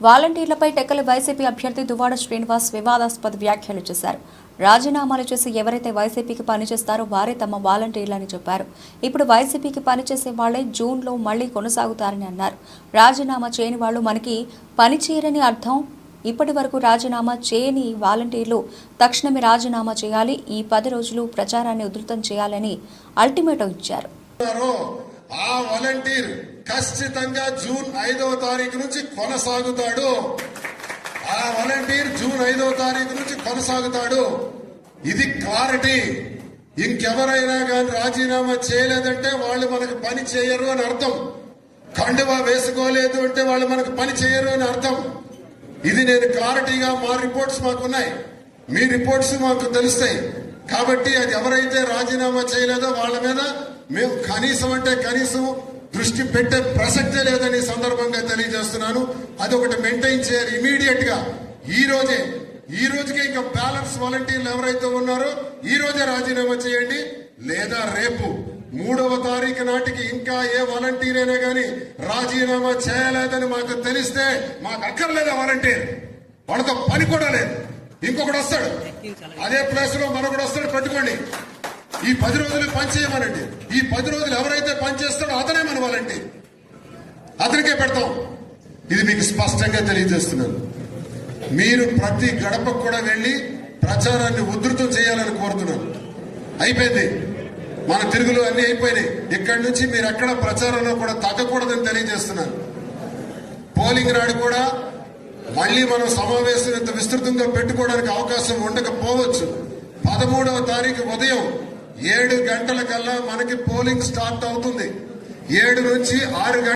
వాలంటీర్లపై Tekkali YCP అభ్యర్థి దువ్వాడ శ్రీనివాస్ వివాదాస్పద వ్యాఖ్యలు చేశారు. రాజీనామాలు చేసి ఎవరైతే వైసీపీకి పనిచేస్తారో వారే తమ వాలంటీర్లని చెప్పారు. ఇప్పుడు వైసీపీకి పనిచేసే వాళ్లే జూన్లో మళ్లీ కొనసాగుతారని అన్నారు. రాజీనామా చేయని వాళ్లు మనకి పనిచేయరని అర్థం. ఇప్పటి వరకు రాజీనామా చేయని వాలంటీర్లు తక్షణమే రాజీనామా చేయాలి. ఈ 10 రోజులు ప్రచారాన్ని ఉధృతం చేయాలని అల్టిమేటం ఇచ్చారు. ఆ వాలంటీర్ ఖచ్చితంగా జూన్ 5వ తారీఖు నుంచి కొనసాగుతాడు. ఆ వాలంటీర్ జూన్ 5వ తారీఖు నుంచి కొనసాగుతాడు. ఇది క్లారిటీ. ఇంకెవరైనా కానీ రాజీనామా చేయలేదంటే వాళ్ళు మనకు పని చేయరు అని అర్థం. కండువా వేసుకోలేదు అంటే వాళ్ళు మనకు పని చేయరు అని అర్థం. ఇది నేను క్లారిటీగా మా రిపోర్ట్స్ మాకున్నాయి, మీ రిపోర్ట్స్ మాకు తెలుస్తాయి. కాబట్టి అది ఎవరైతే రాజీనామా చేయలేదో వాళ్ళ మీద మేము కనీసం దృష్టి పెట్టే ప్రసక్తే లేదని సందర్భంగా తెలియజేస్తున్నాను. అదొకటి మెయింటైన్ చేయాలి ఇమీడియట్ గా. ఈ రోజుకే ఇంకా బ్యాలెన్స్ వాలంటీర్లు ఎవరైతే ఉన్నారో ఈ రోజే రాజీనామా చేయండి. లేదా రేపు 3వ తారీఖు నాటికి ఇంకా ఏ వాలంటీర్ అయినా కానీ రాజీనామా చేయలేదని మాకు తెలిస్తే మాకు అక్కర్లేదా వాలంటీర్? వాళ్ళతో పని కూడా లేదు. ఇంకొకటి వస్తాడు, అదే ప్లేస్ లో మరొకటి వస్తాడు, పెట్టుకోండి. ఈ 10 రోజులు పనిచేయమనండి. ఈ 10 రోజులు ఎవరైతే పనిచేస్తాడో అతనే మన వాలంటీర్, అతనికే పెడతాం. ఇది మీకు స్పష్టంగా తెలియజేస్తున్నాను. మీరు ప్రతి గడపకు కూడా వెళ్లి ప్రచారాన్ని ఉధృతం చేయాలని కోరుతున్నాను. అయిపోయింది, మన తిరుగులు అన్ని అయిపోయినాయి. ఇక్కడి నుంచి మీరు ఎక్కడ ప్రచారంలో కూడా తగ్గకూడదని తెలియజేస్తున్నాను. పోలింగ్ నాడు కూడా మళ్లీ మనం సమావేశం ఇంత విస్తృతంగా పెట్టుకోవడానికి అవకాశం ఉండకపోవచ్చు. 13వ తారీఖు ఉదయం 7 గంటల కల్లా మనకి పోలింగ్ స్టార్ట్ అవుతుంది. 7 నుంచి 6 గంటల